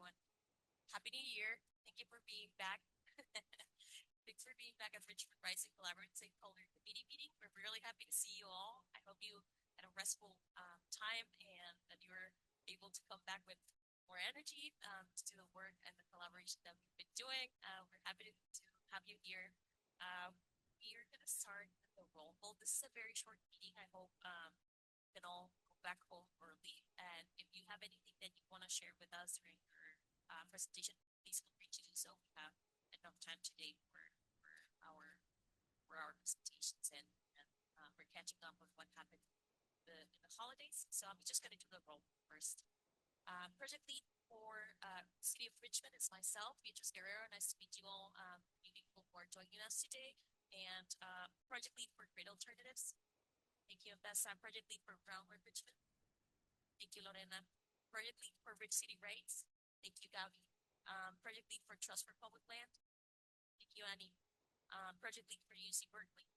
everyone. Happy New Year. Thank you for being back. Thanks for being back at Richmond Rising Collaborative Stakeholder Committee meeting. We're really happy to see you all. I hope you had a restful time and that you were able to come back with more energy to do the work and the collaboration that we've been doing. We're happy to have you here. We are going to start the roll call. This is a very short meeting. I hope you can all go back home early. And if you have anything that you want to share with us during your presentation, please feel free to do so. We have enough time today for our presentations, and we're catching up with what happened in the holidays. So I'm just going to do the roll first. Project lead for City of Richmond is myself, Beatrice Guerrero. Nice to meet you all, you people who are joining us today. And project lead for Great Alternatives. Thank you, Bessa. Project lead for Groundwork Richmond. Thank you, Lorena. Project lead for Rich City Rights. Thank you, Gabi. Project lead for Trust for Public Land. Thank you, Annie. Project lead for UC Berkeley.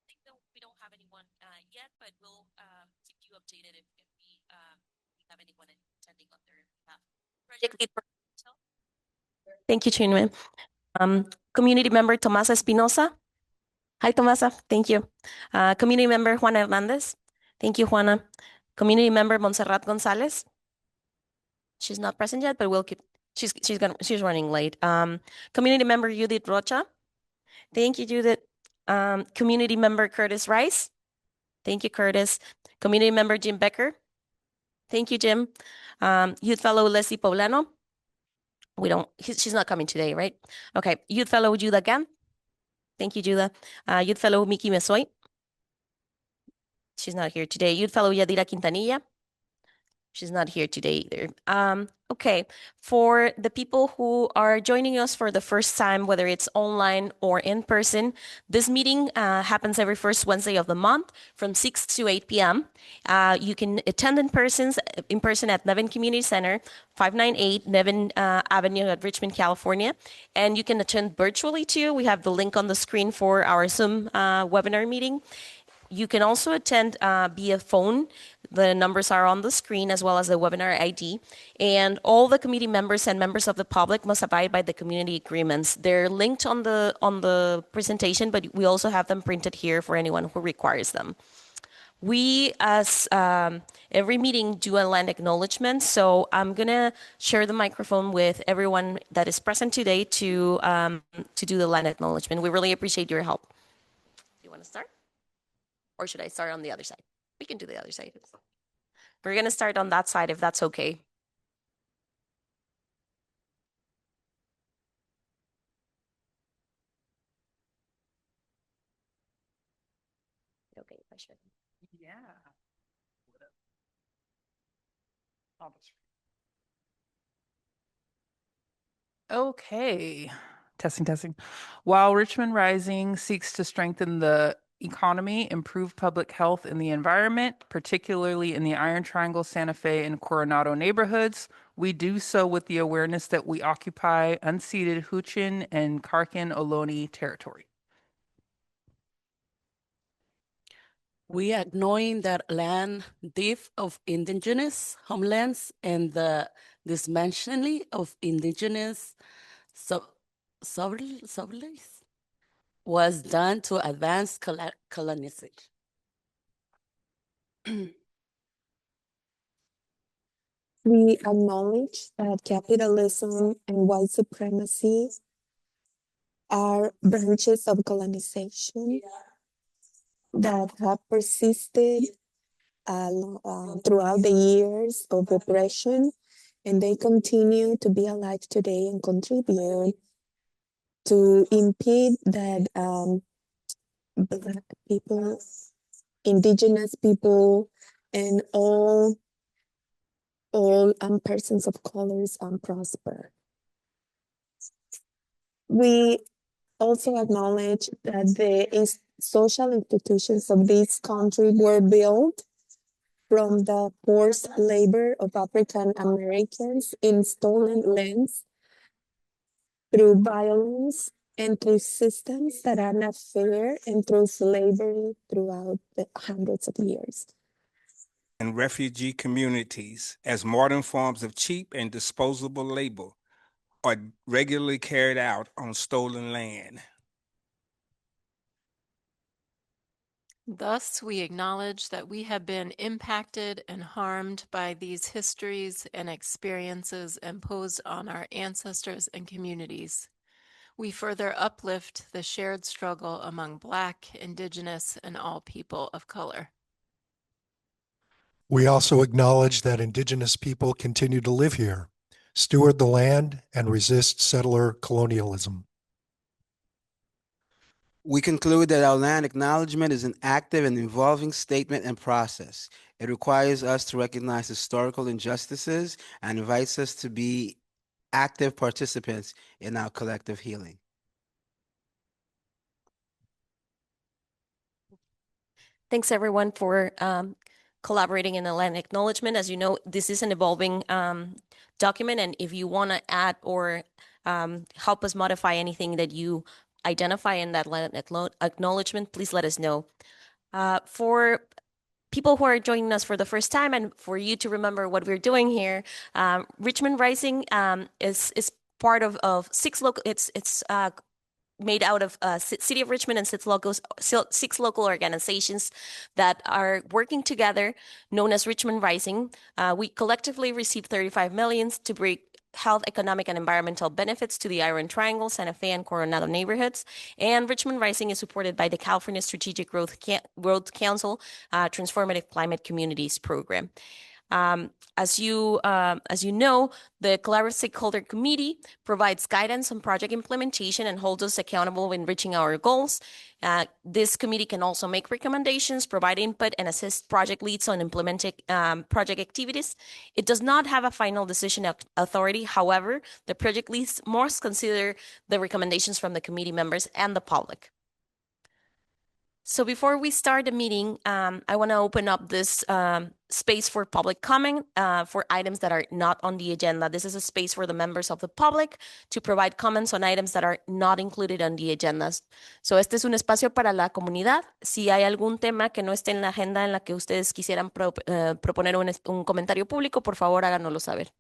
I think we don't have anyone yet, but we'll keep you updated if we have anyone attending on their behalf. Project lead for Thank you, Chinwe. Community member Tomasa Espinosa. Hi, Tomasa. Thank you. Community member Juana Hernandez. Thank you, Juana. Community member Montserrat Gonzalez. She's not present yet, but we'll keep. She's running late. Community member Judith Rocha. Thank you, Judith. Community member Curtis Rice. Thank you, Curtis. Community member Jim Becker. Thank you, Jim. Youth fellow Leslie Poblano. She's not coming today, right? Okay. Youth fellow Judah Gam. Thank you, Judah. Youth fellow Miki Mesoy. She's not here today. Youth fellow Yadira Quintanilla. She's not here today either. Okay, for the people who are joining us for the first time, whether it's online or in person, this meeting happens every first Wednesday of the month from 6 to 8 p.m. You can attend in person at Nevin Community Center, 598 Nevin Avenue at Richmond, California. And you can attend virtually too. We have the link on the screen for our Zoom webinar meeting. You can also attend via phone. The numbers are on the screen as well as the webinar ID. And all the committee members and members of the public must abide by the community agreements. They're linked on the presentation, but we also have them printed here for anyone who requires them. We, as every meeting, do a land acknowledgement. So I'm going to share the microphone with everyone that is present today to do the land acknowledgement. We really appreciate your help. Do you want to start? Or should I start on the other side? We can do the other side. We're going to start on that side if that's okay. Okay, I should. Yeah. Okay. Testing. While Richmond Rising seeks to strengthen the economy, improve public health and the environment, particularly in the Iron Triangle, Santa Fe, and Coronado neighborhoods, we do so with the awareness that we occupy unceded Huichin and Karkin Ohlone territory. We acknowledge that land deed of indigenous homelands and the dismantling of indigenous sovereignty was done to advance colonization. We acknowledge that capitalism and white supremacy are branches of colonization that have persisted throughout the years of oppression, and they continue to be alive today and contribute to impede that Black people, indigenous people, and all persons of colors prosper. We also acknowledge that the social institutions of this country were built from the forced labor of African Americans in stolen lands through violence and through systems that are not fair and through slavery throughout the hundreds of years. and refugee communities as modern forms of cheap and disposable labor are regularly carried out on stolen land. Thus, we acknowledge that we have been impacted and harmed by these histories and experiences imposed on our ancestors and communities. We further uplift the shared struggle among Black, Indigenous, and all people of color. We also acknowledge that Indigenous people continue to live here, steward the land, and resist settler colonialism. We conclude that our land acknowledgement is an active and evolving statement and process. It requires us to recognize historical injustices and invites us to be active participants in our collective healing. Thanks everyone for collaborating in the land acknowledgement. As you know, this is an evolving document, and if you want to add or help us modify anything that you identify in that land acknowledgement, please let us know. For people who are joining us for the first time, and for you to remember what we're doing here, Richmond Rising is part of six local. It's made out of City of Richmond and six local organizations that are working together, known as Richmond Rising. We collectively received 35 million to bring health, economic, and environmental benefits to the Iron Triangle, Santa Fe, and Coronado neighborhoods. And Richmond Rising is supported by the California Strategic Growth Council Transformative Climate Communities Program. As you know, the Collaborative Stakeholder Committee provides guidance on project implementation and holds us accountable in reaching our goals. This committee can also make recommendations, provide input, and assist project leads on implementing project activities. It does not have a final decision authority. However, the project leads must consider the recommendations from the committee members and the public. So before we start the meeting, I want to open up this space for public comment for items that are not on the agenda. This is a space for the members of the public to provide comments on items that are not included on the agendas. So este es un espacio para la comunidad. Si hay algún tema que no esté en la agenda en la que ustedes quisieran proponer un comentario público, por favor háganoslo saber.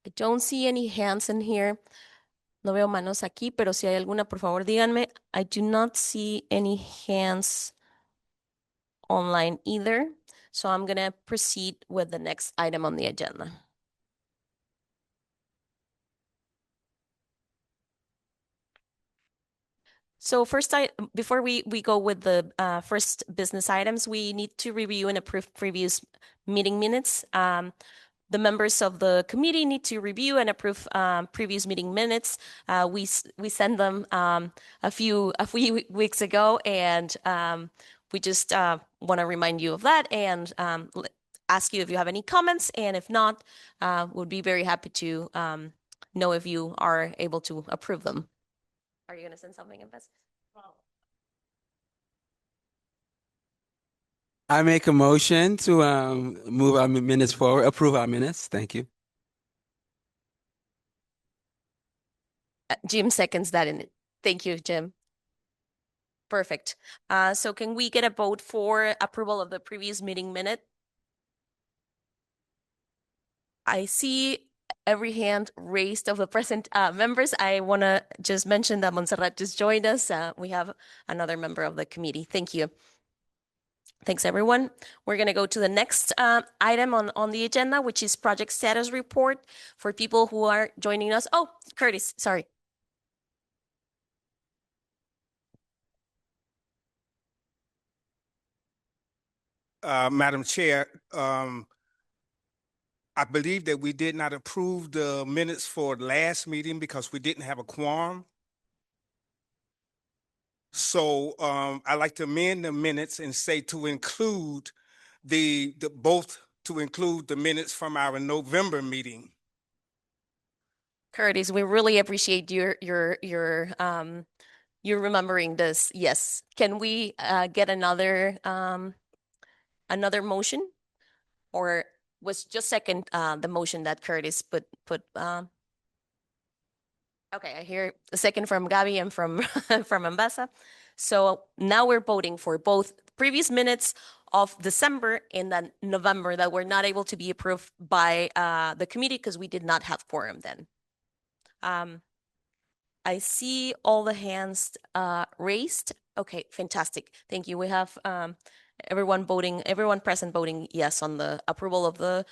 I don't see any hands in here. No veo manos aquí, pero si hay alguna, por favor, díganme. I do not see any hands online either. So I'm going to proceed with the next item on the agenda. So first, before we go with the first business items, we need to review and approve previous meeting minutes. The members of the committee need to review and approve previous meeting minutes. We sent them a few weeks ago, and we just want to remind you of that and ask you if you have any comments, and if not, we'd be very happy to know if you are able to approve them. Are you going to send something, Invest? I make a motion to move our minutes forward, approve our minutes. Thank you. Jim seconds that in it. Thank you, Jim. Perfect. So can we get a vote for approval of the previous meeting minute? I see every hand raised of the present members. I want to just mention that Montserrat just joined us. We have another member of the committee. Thank you. Thanks, everyone. We're going to go to the next item on the agenda, which is project status report for people who are joining us. Oh, Curtis, sorry. Madam Chair, I believe that we did not approve the minutes for the last meeting because we didn't have a quorum. So I'd like to amend the minutes and say to include the minutes from our November meeting. Curtis, we really appreciate your remembering this. Yes. Can we get another motion, or was just second the motion that Curtis put? Okay, I hear a second from Gabi and from from Ambassa. So now we're voting for both previous minutes of December and then November that were not able to be approved by the committee because we did not have quorum then. I see all the hands raised. Okay, fantastic. Thank you. We have everyone present voting yes on the approval of the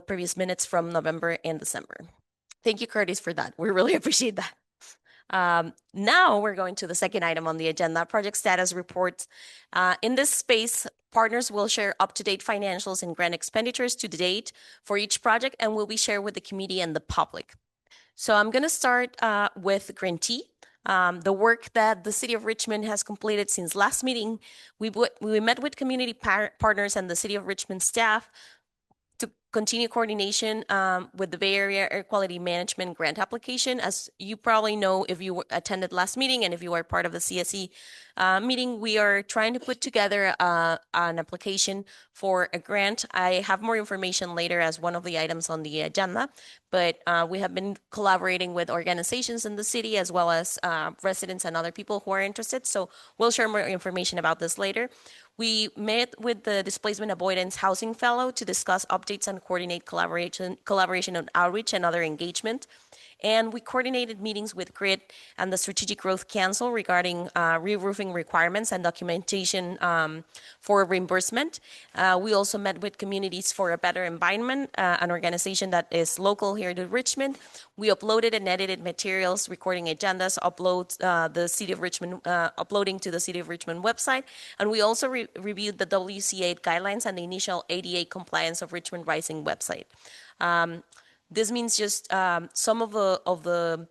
previous minutes from November and December. Thank you, Curtis, for that. We really appreciate that. Now we're going to the second item on the agenda, project status reports. In this space, partners will share up-to-date financials and grant expenditures to date for each project and will be shared with the committee and the public. So I'm going to start with grantee. The work that the City of Richmond has completed since last meeting, we met with community partners and the City of Richmond staff to continue coordination with the Bay Area Air Quality Management grant application. As you probably know, if you attended last meeting and if you are part of the CSE meeting, we are trying to put together an application for a grant. I have more information later as one of the items on the agenda, but we have been collaborating with organizations in the city as well as residents and other people who are interested. So we'll share more information about this later. We met with the Displacement Avoidance Housing Fellow to discuss updates and coordinate collaboration on outreach and other engagement. And we coordinated meetings with GRID and the Strategic Growth Council regarding re-roofing requirements and documentation for reimbursement. We also met with Communities for a Better Environment, an organization that is local here to Richmond. We uploaded and edited materials, recording agendas, uploading to the City of Richmond website. And we also reviewed the WCA guidelines and the initial ADA compliance of Richmond Rising website. This means just some of the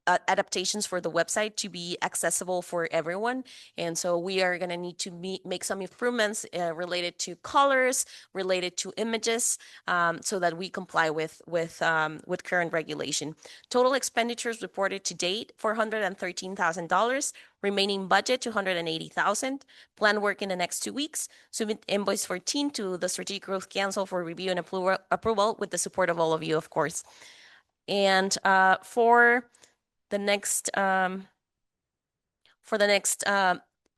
adaptations for the website to be accessible for everyone. And so we are going to need to make some improvements related to colors, related to images, so that we comply with current regulation. Total expenditures reported to date, $413,000. Remaining budget, $280,000. Planned work in the next 2 weeks. Submit invoice 14 to the Strategic Growth Council for review and approval with the support of all of you, of course. And for the next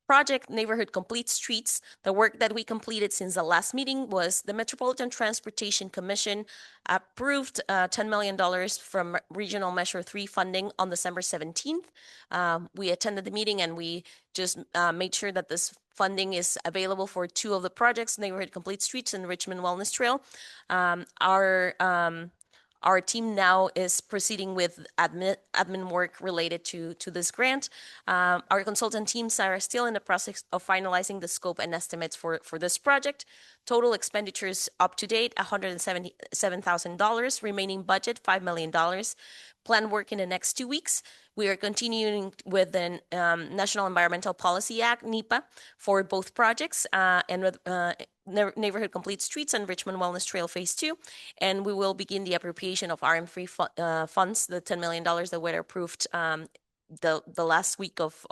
project, Neighborhood Complete Streets, the work that we completed since the last meeting was the Metropolitan Transportation Commission approved $10 million from Regional Measure 3 funding on December 17th. We attended the meeting and we just made sure that this funding is available for 2 of the projects, Neighborhood Complete Streets and Richmond Wellness Trail. Our team now is proceeding with admin work related to this grant. Our consultant teams are still in the process of finalizing the scope and estimates for this project. Total expenditures up to date, $177,000. Remaining budget, $5 million. Planned work in the next 2 weeks. We are continuing with the National Environmental Policy Act, NEPA, for both projects and with Neighborhood Complete Streets and Richmond Wellness Trail Phase 2. And we will begin the appropriation of RM3 funds, the $10 million that were approved the last week of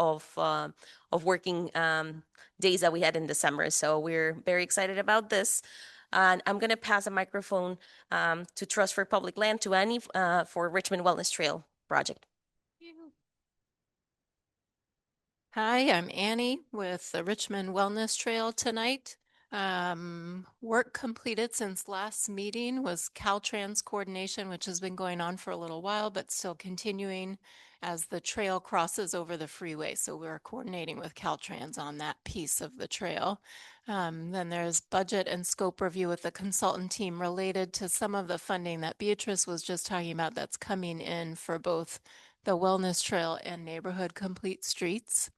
working days that we had in December. So we're very excited about this. And I'm going to pass the microphone to Trust for Public Land to Annie for Richmond Wellness Trail project. Hi, I'm Annie with the Richmond Wellness Trail tonight. Work completed since last meeting was Caltrans coordination, which has been going on for a little while, but still continuing as the trail crosses over the freeway. So we're coordinating with Caltrans on that piece of the trail. Then there's budget and scope review with the consultant team related to some of the funding that Beatrice was just talking about that's coming in for both the Wellness Trail and Neighborhood Complete Streets.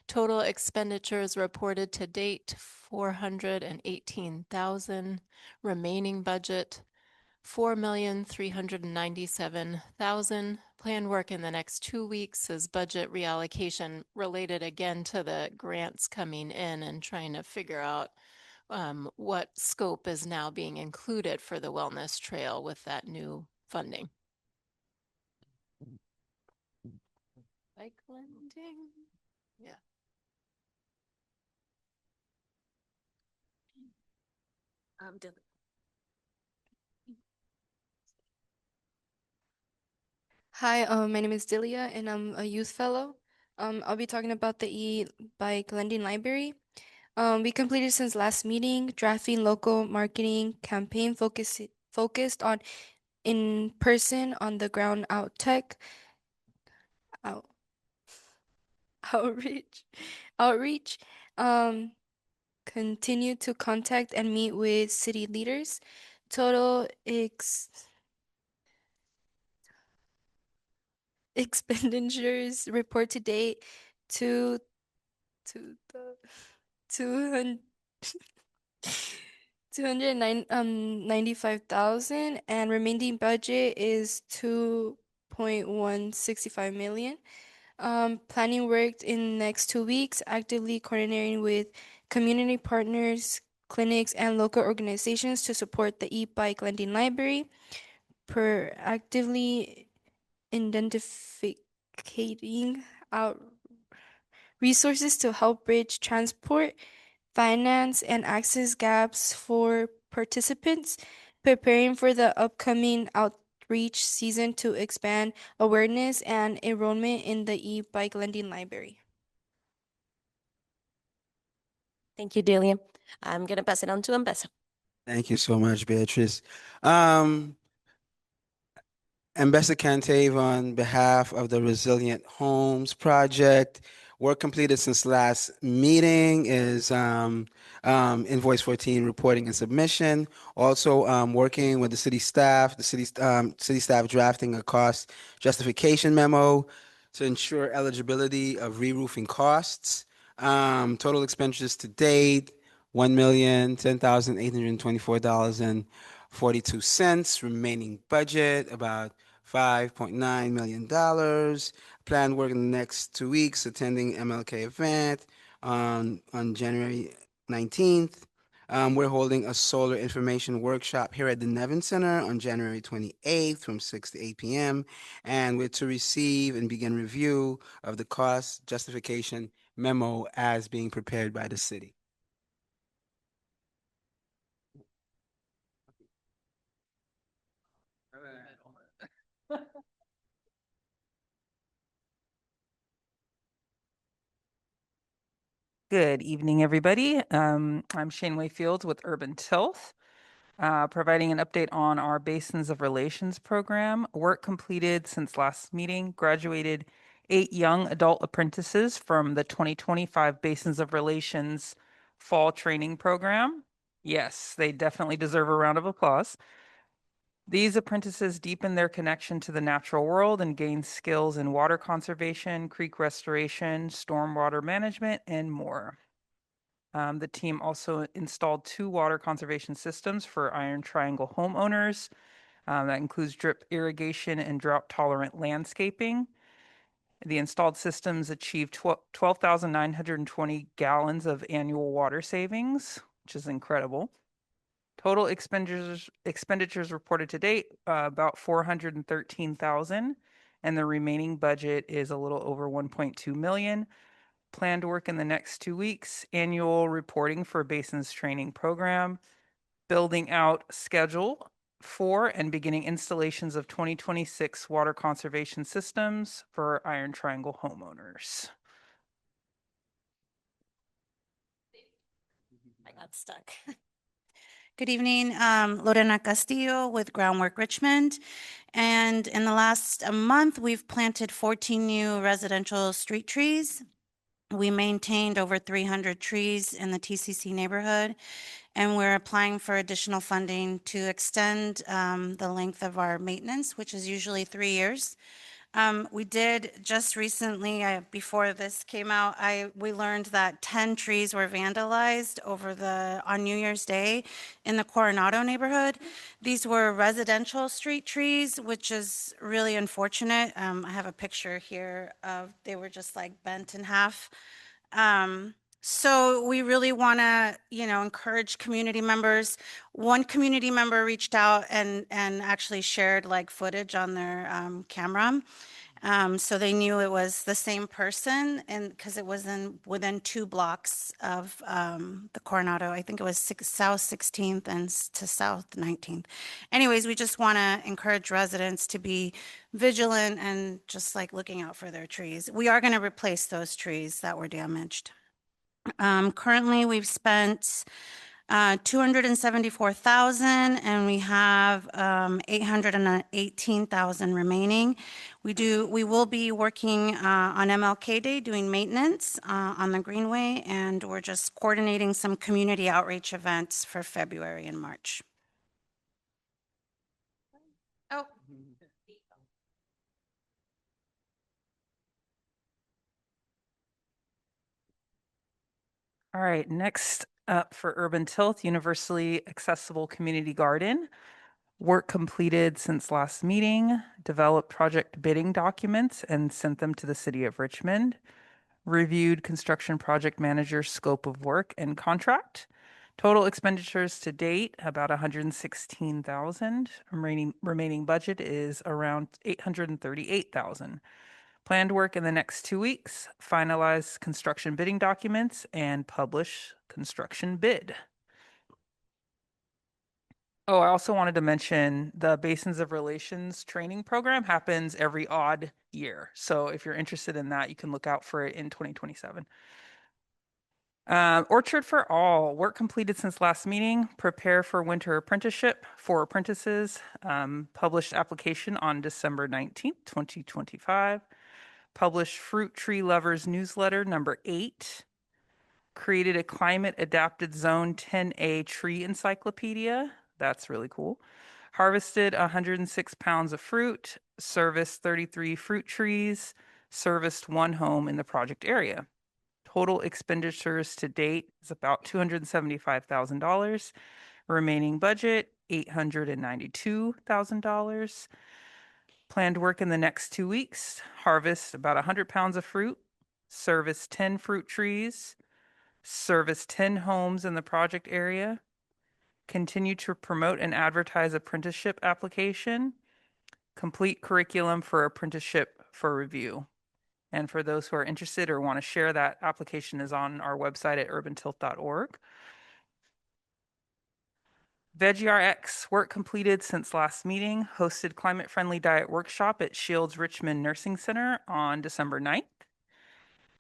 Total expenditures reported to date, $418,000. Remaining budget, $4,397,000. Planned work in the next 2 weeks is budget reallocation related again to the grants coming in and trying to figure out what scope is now being included for the Wellness Trail with that new funding. Bike lending? Yeah. Hi, my name is Delia, and I'm a youth fellow. I'll be talking about the e-bike lending library. We completed since last meeting, drafting local marketing campaign focused on in-person, on the ground out, outreach, outreach. Um, Continue to contact and meet with city leaders. Total expenditures report to date to the 200 295,000, and remaining budget is 2.165 million. Planning work in next 2 weeks, actively coordinating with community partners, clinics, and local organizations to support the e-bike lending library, proactively identifying out resources to help bridge transport, finance, and access gaps for participants, preparing for the upcoming outreach season to expand awareness and enrollment in the e-bike lending library. Thank you, Delia. I'm going to pass it on to Ambessa. Thank you so much, Beatrice. Ambassador Cantave, on behalf of the Resilient Homes Project, work completed since last meeting is invoice 14 reporting and submission. Also working with the city staff, city staff drafting a cost justification memo to ensure eligibility of re-roofing costs. Total expenditures to date, $1,10,824.42. Remaining budget about $5.9 million. Planned work in the next 2 weeks, attending MLK event on January 19th. We're holding a solar information workshop here at the Nevin Center on January 28th from 6 to 8 p.m. And we're to receive and begin review of the cost justification memo as being prepared by the city. Good evening, everybody. I'm Shane Wayfield with Urban Tilth, providing an update on our Basins of Relations program. Work completed since last meeting, graduated 8 young adult apprentices from the 2025 Basins of Relations Fall Training Program. Yes, they definitely deserve a round of applause. These apprentices deepen their connection to the natural world and gain skills in water conservation, creek restoration, stormwater management, and more. The team also installed 2 water conservation systems for Iron Triangle homeowners. That includes drip irrigation and drought-tolerant landscaping. The installed systems achieved 12,920 gallons of annual water savings, which is incredible. Total expenditures reported to date, about 413,000, and the remaining budget is a little over 1.2 million. Planned work in the next 2 weeks, annual reporting for Basins Training Program, building out schedule for and beginning installations of 2026 water conservation systems for Iron Triangle homeowners. I got stuck. Good evening, Lorena Castillo with Groundwork Richmond. And in the last month, we've planted 14 new residential street trees. We maintained over 300 trees in the TCC neighborhood, and we're applying for additional funding to extend the length of our maintenance, which is usually 3 years. We did just recently, before this came out, we learned that 10 trees were vandalized on New Year's Day in the Coronado neighborhood. These were residential street trees, which is really unfortunate. I have a picture here of, they were just like bent in half. So we really want to, encourage community members. One community member reached out and actually shared like footage on their camera. So they knew it was the same person, and because it was within 2 blocks of the Coronado. I think it was South 16th and to South 19th. Anyways, we just want to encourage residents to be vigilant and just like looking out for their trees. We are going to replace those trees that were damaged. Currently, we've spent 274,000, and we have 818,000 remaining. We will be working on MLK Day, doing maintenance on the Greenway, and we're just coordinating some community outreach events for February and March. Oh. All right, next up for Urban Tilt, Universally Accessible Community Garden. Work completed since last meeting, developed project bidding documents and sent them to the city of Richmond. Reviewed construction project manager's scope of work and contract. Total expenditures to date, about 116,000. Remaining budget is around 838,000. Planned work in the next 2 weeks, finalize construction bidding documents, and publish construction bid. Oh, I also wanted to mention the Basins of Relations training program happens every odd year. So if you're interested in that, you can look out for it in 2027. Orchard for All, work completed since last meeting, prepare for winter apprenticeship for apprentices, published application on December 19th, 2025. Published Fruit Tree Lovers newsletter number 8, created a climate adapted zone 10A tree encyclopedia. That's really cool. Harvested 106 pounds of fruit, serviced 33 fruit trees, serviced 1 home in the project area. Total expenditures to date is about $275,000. Remaining budget, $892,000. Planned work in the next 2 weeks, harvest about 100 pounds of fruit, service 10 fruit trees, service 10 homes in the project area, continue to promote and advertise apprenticeship application, complete curriculum for apprenticeship for review. And for those who are interested or want to share, that application is on our website at urbantilt.org. VeggieRx, work completed since last meeting, hosted climate-friendly diet workshop at Shields Richmond Nursing Center on December 9th.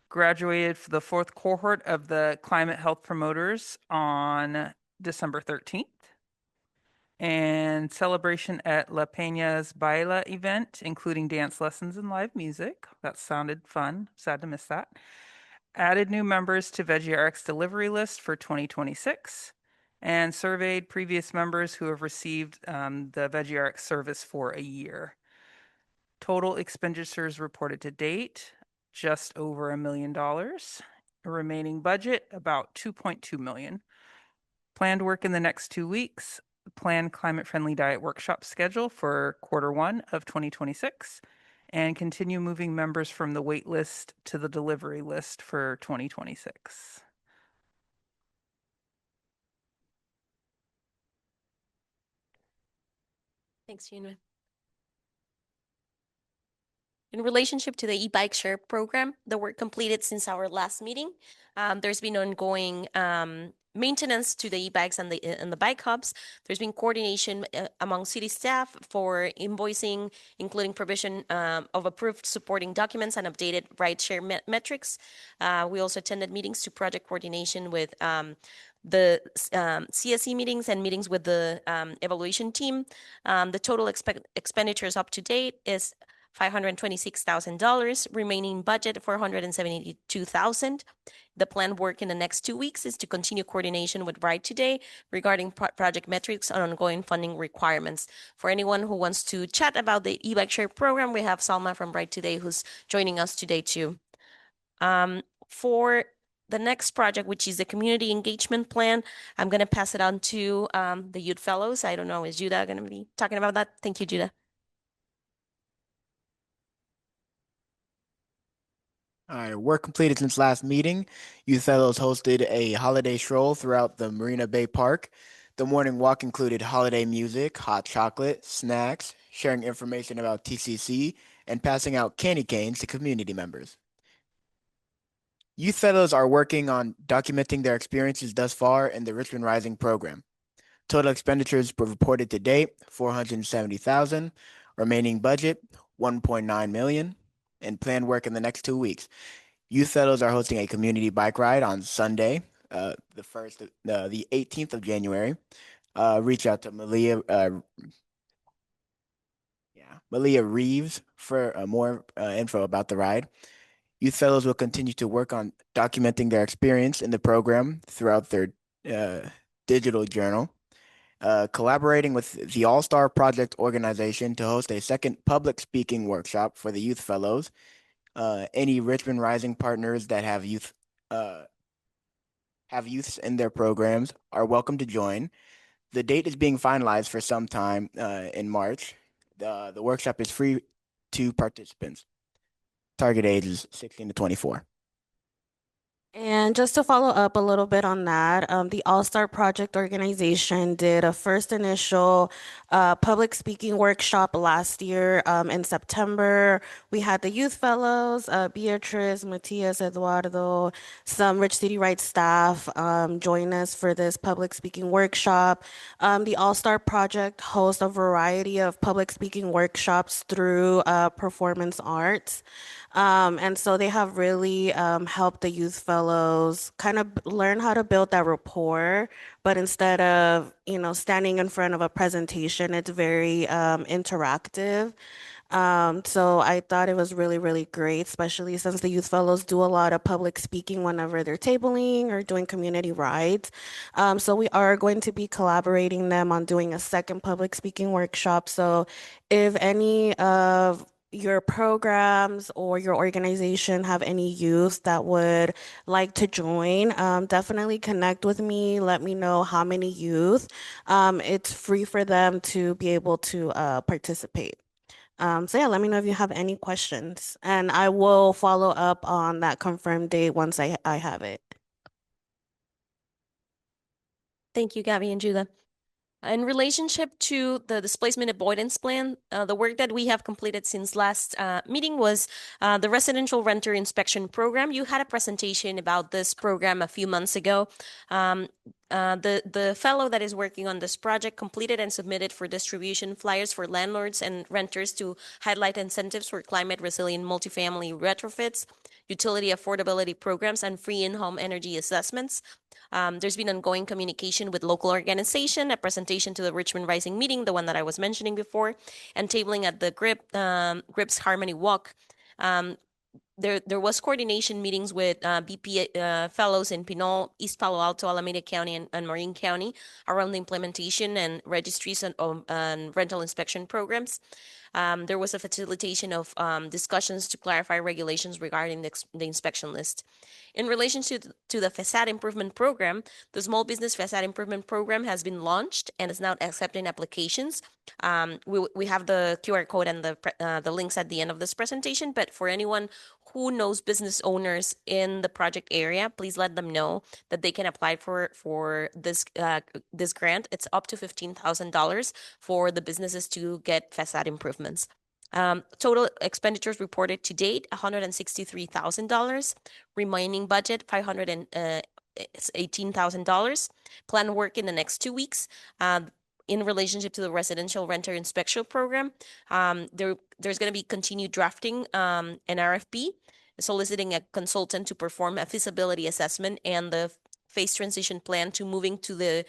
Graduated for the 4th cohort of the Climate Health Promoters on December 13th. And celebration at La Peña's Baila event, including dance lessons and live music. That sounded fun. Sad to miss that. Added new members to VeggieRx delivery list for 2026. And surveyed previous members who have received the VeggieRx service for a year. Total expenditures reported to date, just over $1 million. Remaining budget, about $2.2 million. Planned work in the next 2 weeks. Planned climate-friendly diet workshop schedule for Q1 of 2026. And continue moving members from the wait list to the delivery list for 2026. Thanks, Yunwen. In relationship to the e-bike share program, the work completed since our last meeting, there's been ongoing maintenance to the e-bikes and the bike hubs. There's been coordination among city staff for invoicing, including provision of approved supporting documents and updated ride-share metrics. We also attended meetings to project coordination with the CSE meetings and meetings with the evaluation team. The total expenditures up to date is $526,000, remaining budget $472,000. The planned work in the next 2 weeks is to continue coordination with Ride Today regarding project metrics and ongoing funding requirements. For anyone who wants to chat about the e-bike share program, we have Salma from Ride Today who's joining us today too. For the next project, which is the community engagement plan, I'm going to pass it on to the youth fellows. I don't know, is Judah going to be talking about that? Thank you, Judah. All right, work completed since last meeting. Youth Fellows hosted a holiday stroll throughout the Marina Bay Park. The morning walk included holiday music, hot chocolate, snacks, sharing information about TCC, and passing out candy canes to community members. Youth Fellows are working on documenting their experiences thus far in the Richmond Rising program. Total expenditures reported to date, 470,000. Remaining budget, 1.9 million. And planned work in the next 2 weeks. Youth Fellows are hosting a community bike ride on Sunday, the 18th of January. Reach out to Malia Reeves for more info about the ride. Youth Fellows will continue to work on documenting their experience in the program throughout their digital journal, collaborating with the All-Star Project organization to host a second public speaking workshop for the Youth Fellows. Any Richmond Rising partners that have youths in their programs are welcome to join. The date is being finalized for some time in March. The workshop is free to participants. Target age is 16 to 24. And just to follow up a little bit on that, the All-Star Project organization did a first initial public speaking workshop last year in September. We had the Youth Fellows, Beatrice, Matias, Eduardo, some Rich City Rights staff join us for this public speaking workshop. The All-Star Project hosts a variety of public speaking workshops through performance arts. And so they have really helped the youth fellows kind of learn how to build that rapport. But instead of, standing in front of a presentation, it's very interactive. So I thought it was really, really great, especially since the youth fellows do a lot of public speaking whenever they're tabling or doing community rides. So we are going to be collaborating them on doing a second public speaking workshop. So if any of your programs or your organization have any youth that would like to join, definitely connect with me. Let me know how many youth. It's free for them to be able to participate. So yeah, let me know if you have any questions, and I will follow up on that confirmed date once I have it. Thank you, Gabby and Judah. In relationship to the displacement avoidance plan, the work that we have completed since last meeting was the residential renter inspection program. You had a presentation about this program a few months ago. The fellow that is working on this project completed and submitted for distribution flyers for landlords and renters to highlight incentives for climate resilient multifamily retrofits, utility affordability programs, and free in-home energy assessments. There's been ongoing communication with local organization, a presentation to the Richmond Rising meeting, the one that I was mentioning before, and tabling at the GRIPS Harmony Walk. There was coordination meetings with BP fellows in Pinol, East Palo Alto, Alameda County, and Marin County around the implementation and registries and rental inspection programs. There was a facilitation of discussions to clarify regulations regarding the inspection list. In relation to the facade improvement program, the Small Business Facade Improvement Program has been launched and is now accepting applications. We have the QR code and the links at the end of this presentation, but for anyone who knows business owners in the project area, please let them know that they can apply for this grant. It's up to $15,000 for the businesses to get facade improvements. Total expenditures reported to date, $163,000. Remaining budget, $518,000. Planned work in the next 2 weeks. In relationship to the residential renter inspection program, there's going to be continued drafting an RFP, soliciting a consultant to perform a feasibility assessment and the phase transition plan to moving to the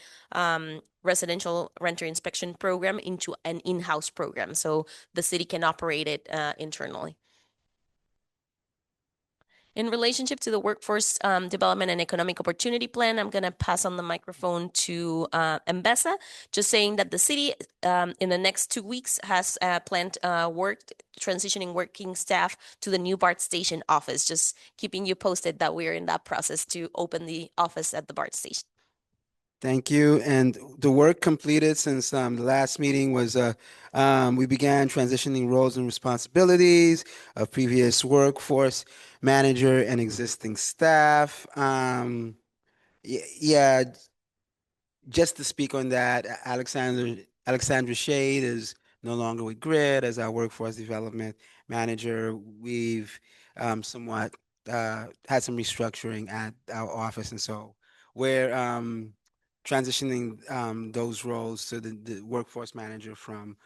residential renter inspection program into an in-house program, so the city can operate it internally. In relationship to the workforce development and economic opportunity plan, I'm going to pass on the microphone to Mbesa, just saying that the city in the next 2 weeks has planned transitioning working staff to the new BART station office, just keeping you posted that we're in that process to open the office at the BART station. Thank you. And the work completed since the last meeting was we began transitioning roles and responsibilities of previous workforce manager and existing staff. Yeah, just to speak on that, Alexandra Shade is no longer with GRID as our workforce development manager, we've somewhat had some restructuring at our office, and so we're transitioning those roles to the workforce manager from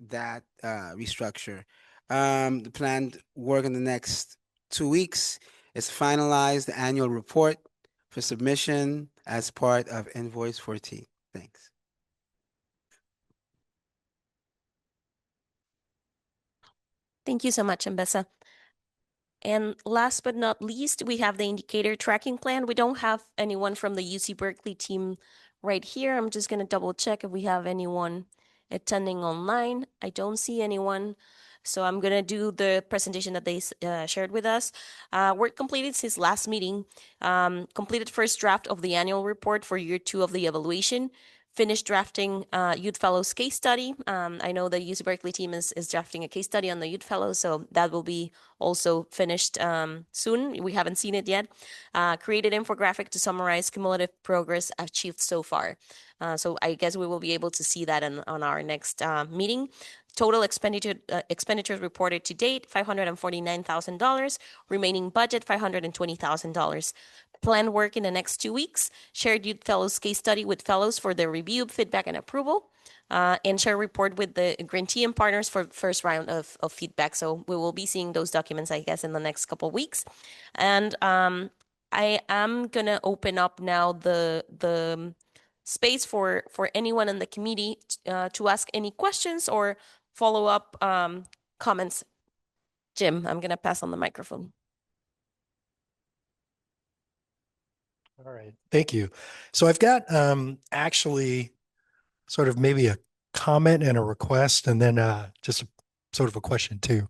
that restructure. The planned work in the next 2 weeks is finalize the annual report for submission as part of invoice 14. Thanks. Thank you so much, Ambessa. And last but not least, we have the indicator tracking plan. We don't have anyone from the UC Berkeley team right here. I'm just going to double check if we have anyone attending online. I don't see anyone. So I'm going to do the presentation that they shared with us. Work completed since last meeting. Completed first draft of the annual report for year 2 of the evaluation. Finished drafting Youth Fellows case study. I know the UC Berkeley team is drafting a case study on the Youth Fellows, so that will be also finished soon. We haven't seen it yet. Created infographic to summarize cumulative progress achieved so far. So I guess we will be able to see that on our next meeting. Total expenditures reported to date, $549,000. Remaining budget, $520,000. Planned work in the next 2 weeks. Shared Youth Fellows case study with fellows for their review, feedback, and approval. And share report with the grantee and partners for first round of feedback. So we will be seeing those documents, I guess, in the next couple of weeks. And I am going to open up now the space for anyone in the committee to ask any questions or follow-up comments. Jim, I'm going to pass on the microphone. All right, thank you. So I've got actually sort of maybe a comment and a request, and then just sort of a question too.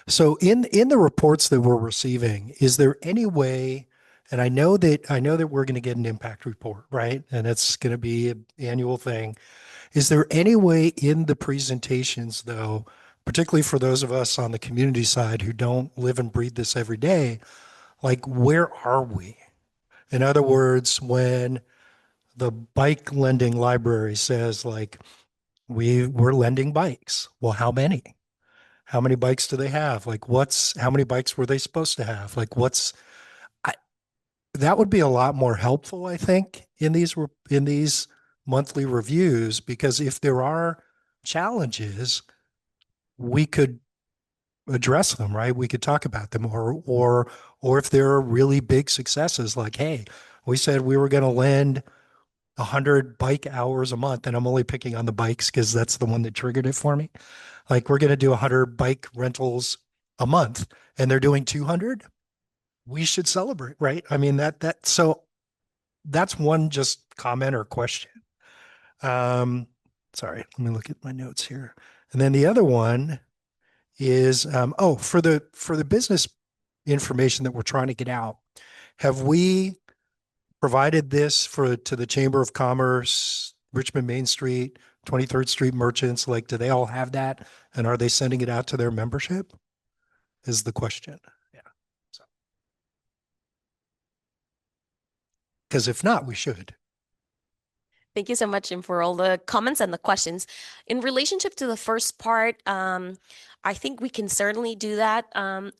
So in the reports that we're receiving, is there any way, and I know that we're going to get an impact report, right? And it's going to be an annual thing. Is there any way in the presentations, though, particularly for those of us on the community side who don't live and breathe this every day, like where are we? In other words, when the bike lending library says like we're lending bikes, well, how many? How many bikes do they have? Like how many bikes were they supposed to have? Like that would be a lot more helpful, I think, in these monthly reviews, because if there are challenges, we could address them, right? We could talk about them, or if there are really big successes, like, hey, we said we were going to lend 100 bike hours a month, and I'm only picking on the bikes because that's the one that triggered it for me. Like we're going to do 100 bike rentals a month, and they're doing 200. We should celebrate, right? I mean so that's one just comment or question. Sorry, let me look at my notes here. And then the other one is for the business information that we're trying to get out, have we provided this to the Chamber of Commerce, Richmond Main Street, 23rd Street merchants? Like, do they all have that? And are they sending it out to their membership? Is the question. Yeah. So, because if not, we should. Thank you so much, Jim, for all the comments and the questions. In relationship to the first part, I think we can certainly do that.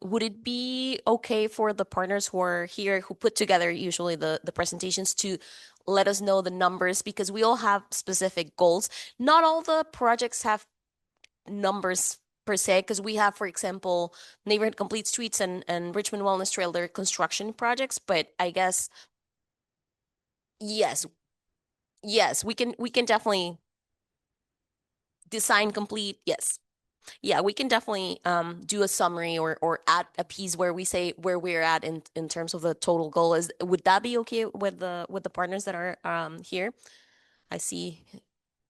Would it be okay for the partners who are here, who put together usually the presentations, to let us know the numbers? Because we all have specific goals. Not all the projects have numbers per se, because we have, for example, Neighborhood Complete Streets and Richmond Wellness Trail, they're construction projects, but I guess, yes, we can definitely design complete. Yes. Yeah, we can definitely do a summary or add a piece where we say where we're at in terms of the total goal. Would that be okay with the partners that are here? I see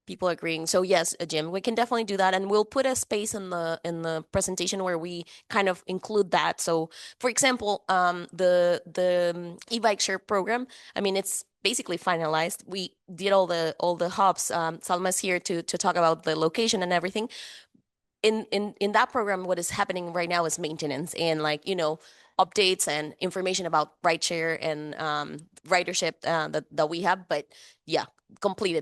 people agreeing. So yes, Jim, we can definitely do that, and we'll put a space in the presentation where we kind of include that. So, for example, the e-bike share program, I mean, it's basically finalized. We did all the hubs. Salma's here to talk about the location and everything. In that program, what is happening right now is maintenance and updates and information about rideshare and ridership that we have. But yeah,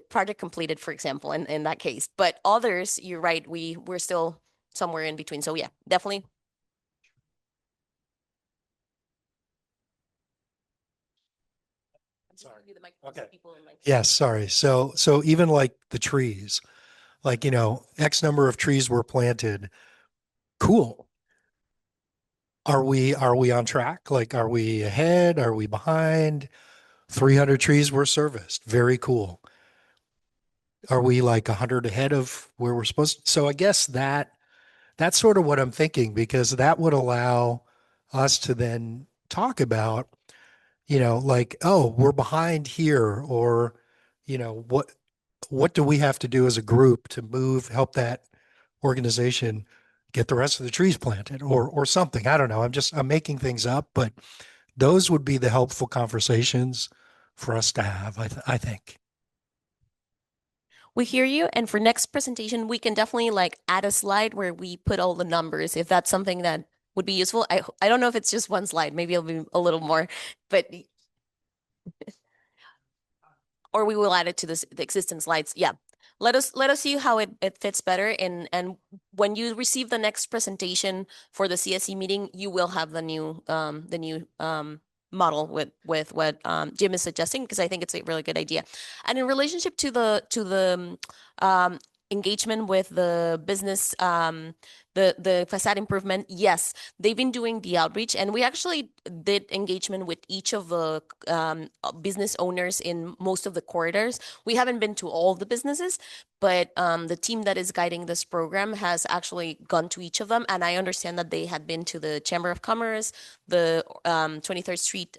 project completed, for example, in that case. But others, you're right, we're still somewhere in between. So yeah, definitely. Sorry. Okay. Yes, sorry. So even like the trees, like, X number of trees were planted. Cool. Are we on track? Like, are we ahead? Are we behind? 300 trees were serviced. Very cool. Are we like 100 ahead of where we're supposed to? So I guess that's sort of what I'm thinking, because that would allow us to then talk about, like, oh, we're behind here, or, what do we have to do as a group to help that organization get the rest of the trees planted, or something. I don't know. I'm making things up, but those would be the helpful conversations for us to have, I think. We hear you. And for next presentation, we can definitely like add a slide where we put all the numbers, if that's something that would be useful. I don't know if it's just one slide, maybe it'll be a little more, but or we will add it to the existing slides. Yeah. Let us see how it fits better. And when you receive the next presentation for the CSE meeting, you will have the new model with what Jim is suggesting, because I think it's a really good idea. And in relationship to the engagement with the business, the facade improvement, yes, they've been doing the outreach, and we actually did engagement with each of the business owners in most of the corridors. We haven't been to all the businesses, but the team that is guiding this program has actually gone to each of them, and I understand that they had been to the Chamber of Commerce, the 23rd Street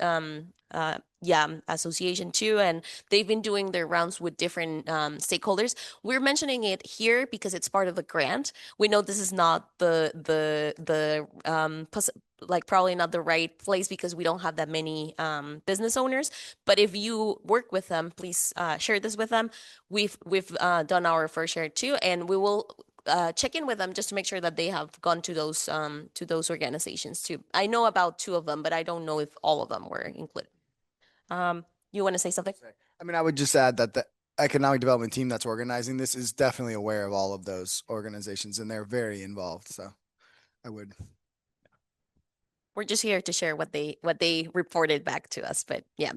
association too, and they've been doing their rounds with different stakeholders. We're mentioning it here because it's part of the grant. We know this is not like probably not the right place, because we don't have that many business owners. But if you work with them, please share this with them. We've done our fair share too, and we will check in with them just to make sure that they have gone to those organizations too. I know about 2 of them, but I don't know if all of them were included. You want to say something? I mean, I would just add that the economic development team that's organizing this is definitely aware of all of those organizations, and they're very involved. So I would. We're just here to share what they reported back to us, but yeah.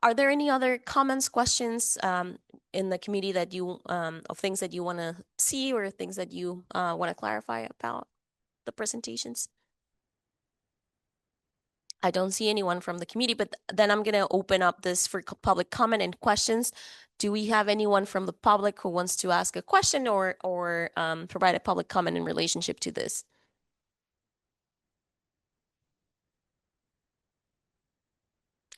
Are there any other comments, questions in the committee that you of things that you want to see, or things that you want to clarify about the presentations? I don't see anyone from the committee, but then I'm going to open up this for public comment and questions. Do we have anyone from the public who wants to ask a question or provide a public comment in relationship to this?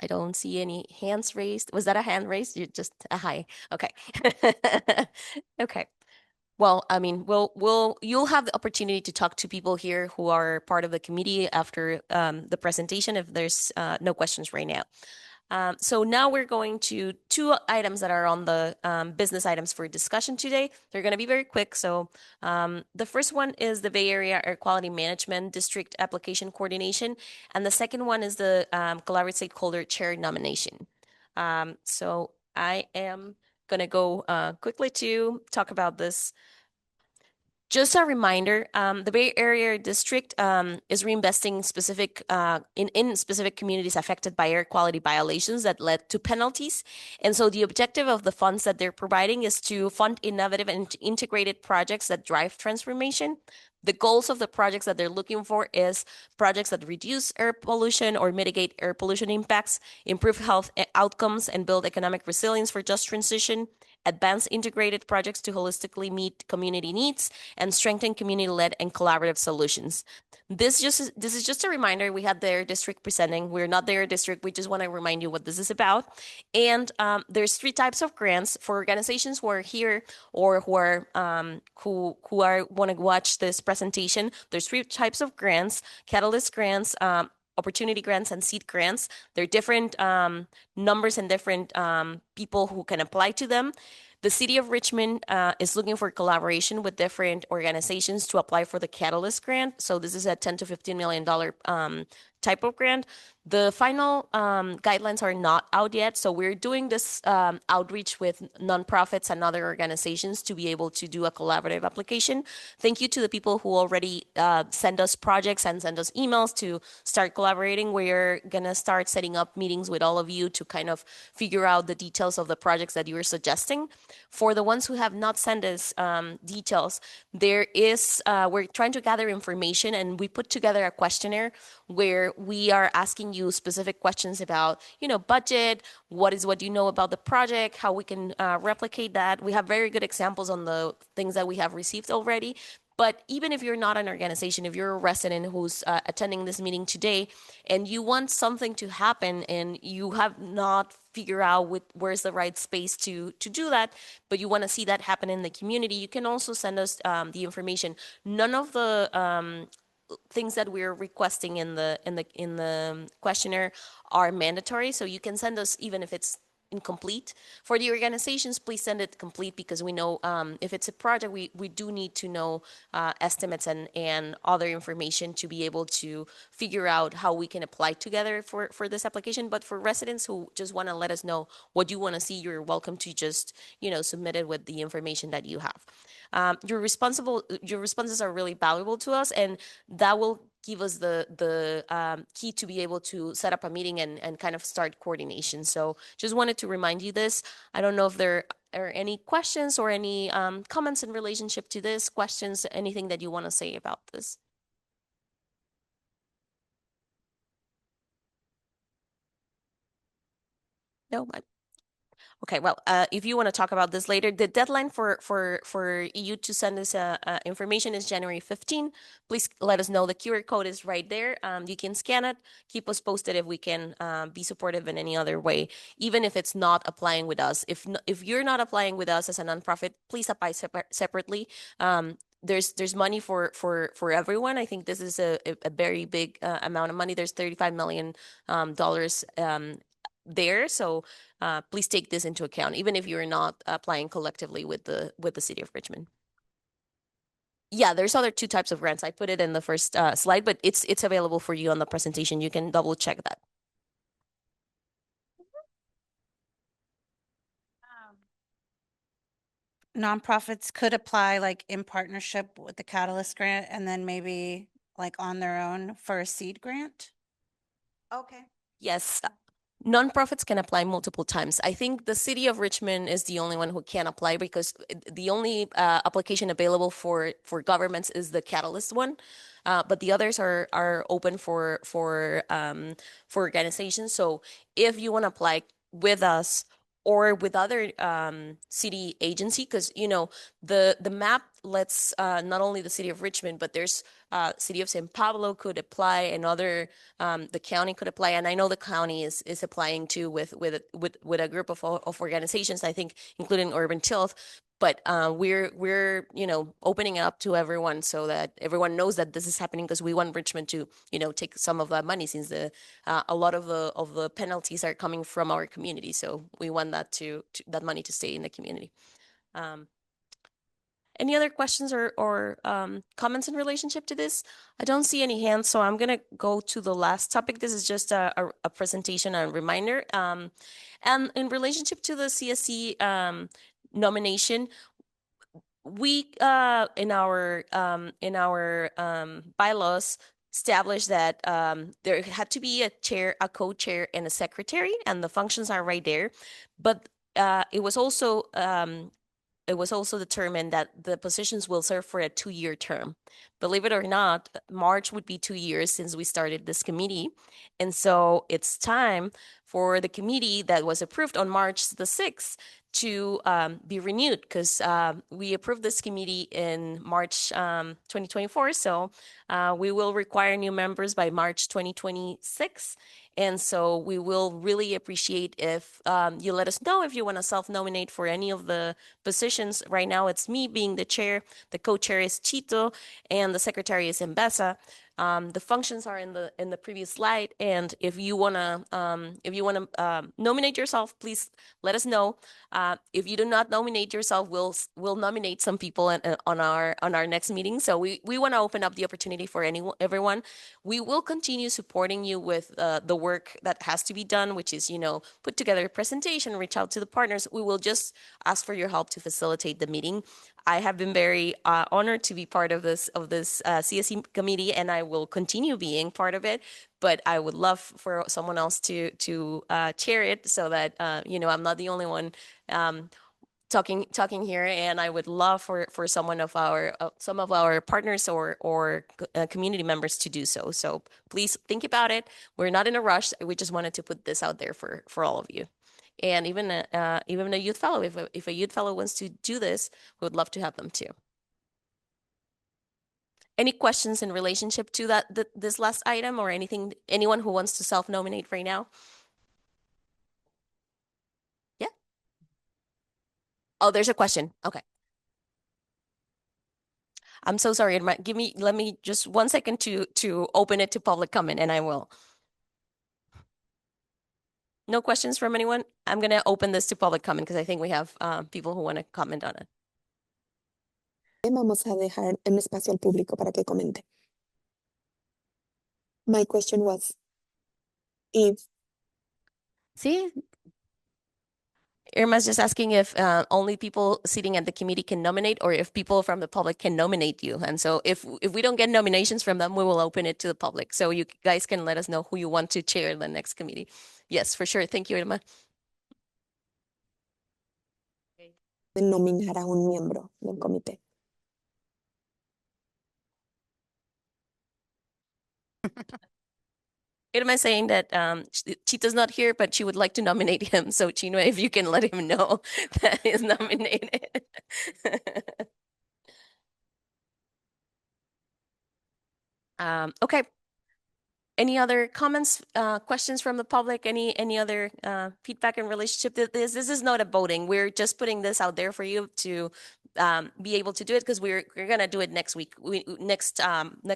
I don't see any hands raised. Was that a hand raised? You just a hi. Okay. Okay. Well, I mean, you'll have the opportunity to talk to people here who are part of the committee after the presentation if there's no questions right now. So now we're going to 2 items that are on the business items for discussion today. They're going to be very quick. So the first one is the Bay Area Air Quality Management District Application Coordination. And the second one is the Collaborative Stakeholder Chair nomination. So I am going to go quickly to talk about this. Just a reminder, the Bay Area District is reinvesting in specific communities affected by air quality violations that led to penalties. And so the objective of the funds that they're providing is to fund innovative and integrated projects that drive transformation. The goals of the projects that they're looking for is projects that reduce air pollution or mitigate air pollution impacts, improve health outcomes, and build economic resilience for just transition, advance integrated projects to holistically meet community needs, and strengthen community-led and collaborative solutions. This is just a reminder. We had their district presenting. We're not their district. We just want to remind you what this is about. And there's 3 types of grants for organizations who are here or who are want to watch this presentation. There's 3 types of grants: Catalyst grants, opportunity grants, and seed grants. There are different numbers and different people who can apply to them. The city of Richmond is looking for collaboration with different organizations to apply for the Catalyst grant. So this is a $10 to $15 million type of grant. The final guidelines are not out yet, so we're doing this outreach with nonprofits and other organizations to be able to do a collaborative application. Thank you to the people who already send us projects and send us emails to start collaborating. We're gonna start setting up meetings with all of you to kind of figure out the details of the projects that you are suggesting. For the ones who have not sent us details, there is, we're trying to gather information, and we put together a questionnaire where we are asking you specific questions about, budget, what you know about the project, how we can replicate that. We have very good examples on the things that we have received already. But even if you're not an organization, if you're a resident who's attending this meeting today and you want something to happen and you have not figured out where's the right space to do that, but you want to see that happen in the community, you can also send us the information. None of the things that we're requesting in the questionnaire are mandatory, so you can send us even if it's incomplete. For the organizations, please send it complete, because we know if it's a project, we do need to know estimates and other information to be able to figure out how we can apply together for this application. But for residents who just want to let us know what you want to see, you're welcome to just submit it with the information that you have. Your responses are really valuable to us, and that will give us the key to be able to set up a meeting and kind of start coordination. So just wanted to remind you this. I don't know if there are any questions or any comments in relationship to this, questions, anything that you want to say about this. No, okay, well, if you want to talk about this later, the deadline for you to send us information is January 15. Please let us know. The QR code is right there. You can scan it. Keep us posted if we can be supportive in any other way, even if it's not applying with us. If you're not applying with us as a nonprofit, please apply separately. There's money for everyone. I think this is a very big amount of money. There's $35 million there. So please take this into account, even if you're not applying collectively with the city of Richmond. Yeah, there's other two types of grants. I put it in the first slide, but it's available for you on the presentation. You can double check that. Nonprofits could apply like in partnership with the Catalyst grant and then maybe like on their own for a seed grant? Okay. Yes, nonprofits can apply multiple times. I think the city of Richmond is the only one who can apply, because the only application available for governments is the Catalyst one. But the others are open for organizations. So if you want to apply with us or with other city agency, because the map lets not only the city of Richmond, but there's city of San Pablo could apply, and other the county could apply, and I know the county is applying too with a group of organizations, I think, including Urban Tilth. But we're opening it up to everyone so that everyone knows that this is happening, because we want Richmond to take some of that money, since a lot of the penalties are coming from our community. So we want that that money to stay in the community. Any other questions or comments in relationship to this? I don't see any hands, so I'm going to go to the last topic. This is just a presentation and reminder. And in relationship to the CSC nomination, we in our bylaws established that there had to be a chair, a co-chair, and a secretary, and the functions are right there. But it was also determined that the positions will serve for a 2-year term. Believe it or not, March would be 2 years since we started this committee. And so it's time for the committee that was approved on March the 6th to be renewed, because we approved this committee in March 2024. So we will require new members by March 2026. And so we will really appreciate if you let us know if you want to self-nominate for any of the positions. Right now, it's me being the chair. The co-chair is Chito, and the secretary is Embesa. The functions are in the previous slide, and if you wanna nominate yourself, please let us know. If you do not nominate yourself, we'll nominate some people on our next meeting. So we want to open up the opportunity for everyone. We will continue supporting you with the work that has to be done, which is put together a presentation, reach out to the partners. We will just ask for your help to facilitate the meeting. I have been very honored to be part of this CSE committee, and I will continue being part of it. But I would love for someone else to chair it, so that I'm not the only one talking here. And I would love for some of our partners or community members to do so. So please think about it. We're not in a rush. We just wanted to put this out there for all of you. And even a youth fellow, if a youth fellow wants to do this, we would love to have them too. Any questions in relationship to this last item, or anyone who wants to self-nominate right now? Yeah. Oh, there's a question. Okay. I'm so sorry. Let me just 1 second to open it to public comment, and I will. No questions from anyone? I'm going to open this to public comment because I think we have people who want to comment on it. Vamos a dejar un espacio al público para que comente. My question was, if See? Irma's just asking if only people sitting at the committee can nominate, or if people from the public can nominate you. And so if we don't get nominations from them, we will open it to the public. So you guys can let us know who you want to chair the next committee. Yes, for sure. Thank you, Irma. nominar a un miembro del comité. Irma is saying that Chito's not here, but she would like to nominate him. So Chino, if you can let him know that he's nominated. Okay. Any other comments, questions from the public? Any other feedback in relationship to this? This is not a voting. We're just putting this out there for you to be able to do it, because we're gonna do it next week. Next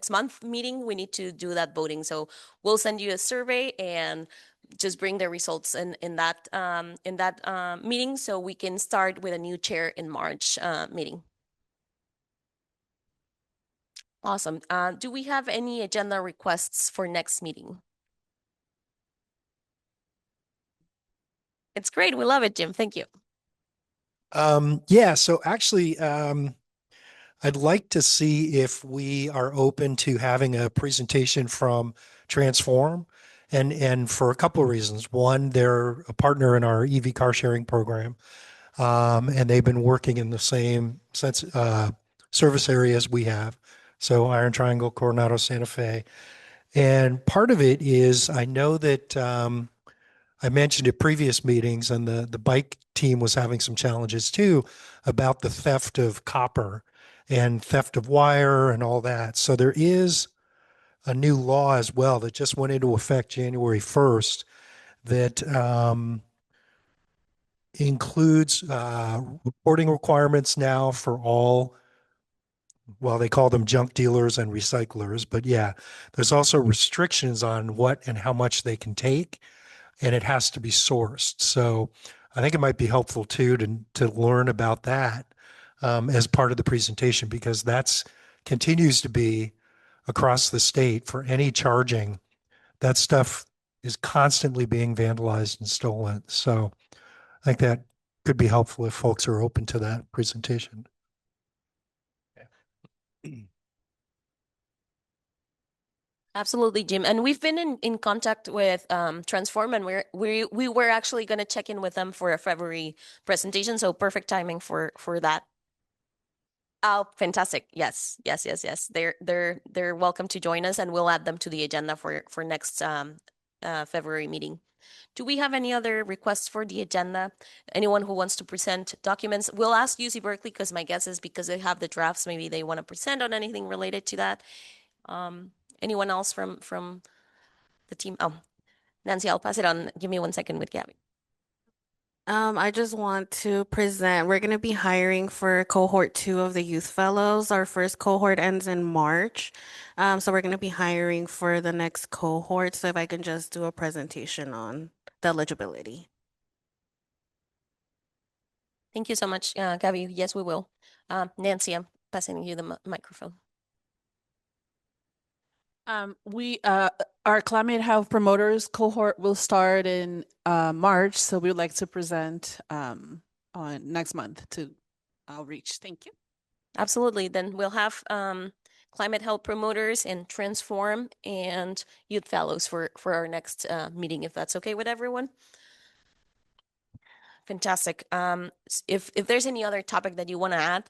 month meeting, we need to do that voting. So we'll send you a survey and just bring the results in that meeting, so we can start with a new chair in March meeting. Awesome. Do we have any agenda requests for next meeting? It's great. We love it, Jim. Thank you. Yeah, so actually, I'd like to see if we are open to having a presentation from Transform, and for a couple of reasons. One, they're a partner in our EV car sharing program, and they've been working in the same service areas we have. So Iron Triangle, Coronado, Santa Fe. And part of it is, I know that I mentioned at previous meetings, and the bike team was having some challenges too about the theft of copper and theft of wire and all that. So there is a new law as well that just went into effect January 1st that includes reporting requirements now for all, well, they call them junk dealers and recyclers. But yeah, there's also restrictions on what and how much they can take, and it has to be sourced. So I think it might be helpful too to learn about that as part of the presentation, because that's continues to be across the state for any charging. That stuff is constantly being vandalized and stolen. So I think that could be helpful if folks are open to that presentation. Absolutely, Jim. And we've been in contact with Transform, and we were actually going to check in with them for a February presentation. So perfect timing for that. Oh, fantastic. Yes. They're welcome to join us, and we'll add them to the agenda for next February meeting. Do we have any other requests for the agenda? Anyone who wants to present documents? We'll ask UC Berkeley, because my guess is because they have the drafts, maybe they want to present on anything related to that. Anyone else from the team? Oh, Nancy, I'll pass it on. Give me 1 second with Gabby. I just want to present, we're going to be hiring for cohort 2 of the Youth Fellows. Our first cohort ends in March. So we're going to be hiring for the next cohort. So if I can just do a presentation on the eligibility. Thank you so much, Gabby. Yes, we will. Nancy, I'm passing you the microphone. Our climate health promoters cohort will start in March, so we would like to present on next month to outreach. Thank you. Absolutely. Then we'll have climate health promoters and transform and youth fellows for our next meeting, if that's okay with everyone. Fantastic. If there's any other topic that you want to add,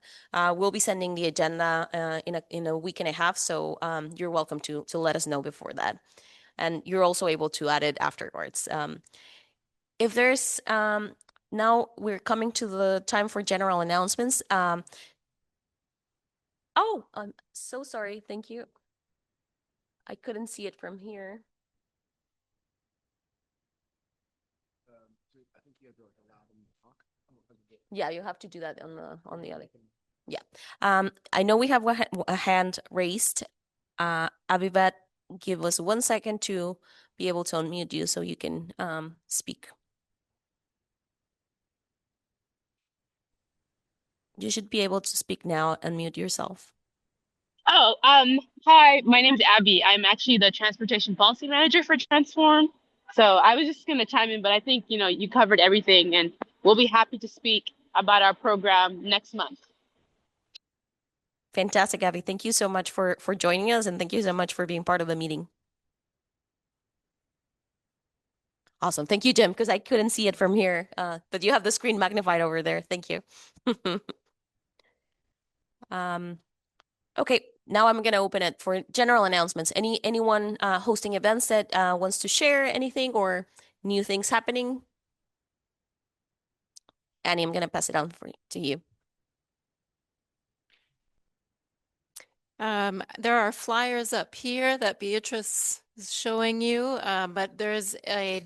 we'll be sending the agenda in a week and a half. So you're welcome to let us know before that, and you're also able to add it afterwards. If there's now we're coming to the time for general announcements. Oh, I'm so sorry. Thank you. I couldn't see it from here. Yeah, you have to do that on the other. Yeah. I know we have a hand raised. Avivat, give us 1 second to be able to unmute you so you can speak. You should be able to speak now. Unmute yourself. Oh, hi, my name's Abby. I'm actually the transportation policy manager for Transform. So I was just gonna chime in, but I think, you covered everything and we'll be happy to speak about our program next month. Fantastic, Abby. Thank you so much for joining us, and thank you so much for being part of the meeting. Awesome. Thank you, Jim, because I couldn't see it from here, but you have the screen magnified over there. Thank you. Okay, now I'm going to open it for general announcements. Anyone hosting events that wants to share anything or new things happening? Annie, I'm going to pass it on to you. There are flyers up here that Beatrice is showing you, but there's a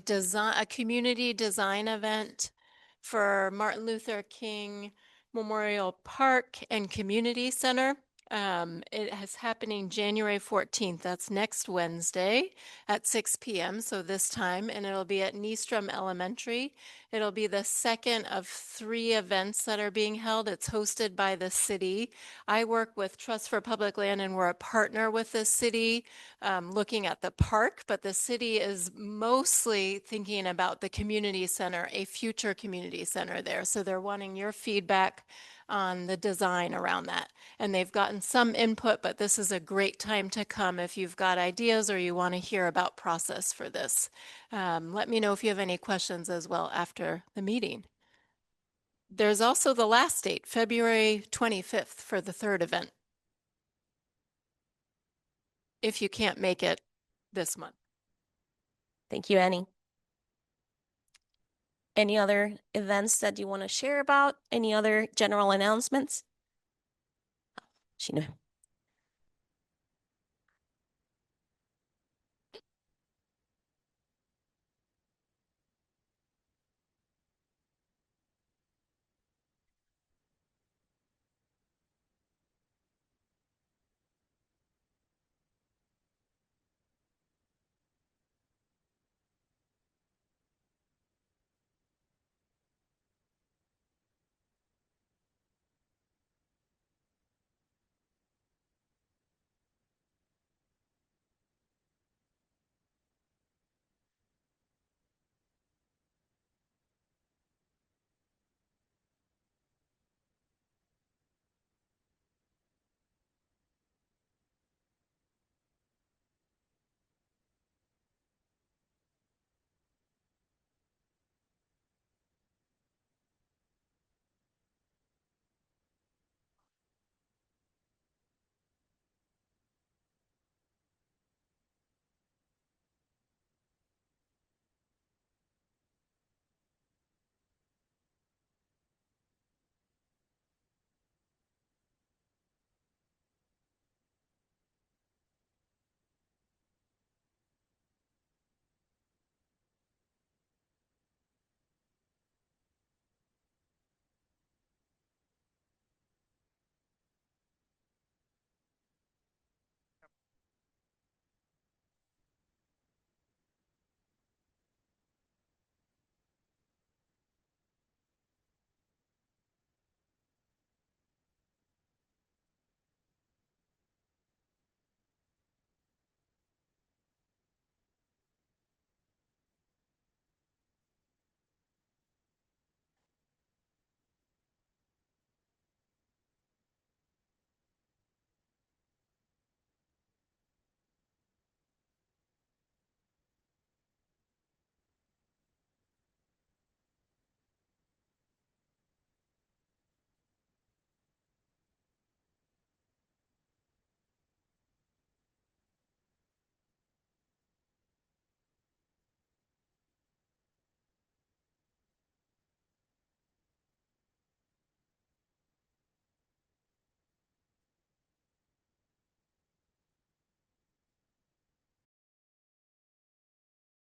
community design event for Martin Luther King Memorial Park and Community Center. It is happening January 14th. That's next Wednesday at 6 p.m. So this time, and it'll be at Nystrom Elementary. It'll be the second of 3 events that are being held. It's hosted by the city. I work with Trust for Public Land, and we're a partner with the city looking at the park, but the city is mostly thinking about the community center, a future community center there. So they're wanting your feedback on the design around that. And they've gotten some input, but this is a great time to come if you've got ideas or you want to hear about process for this. Let me know if you have any questions as well after the meeting. There's also the last date, February 25th, for the 3rd event, if you can't make it this month. Thank you, Annie. Any other events that you want to share about? Any other general announcements? Sheena.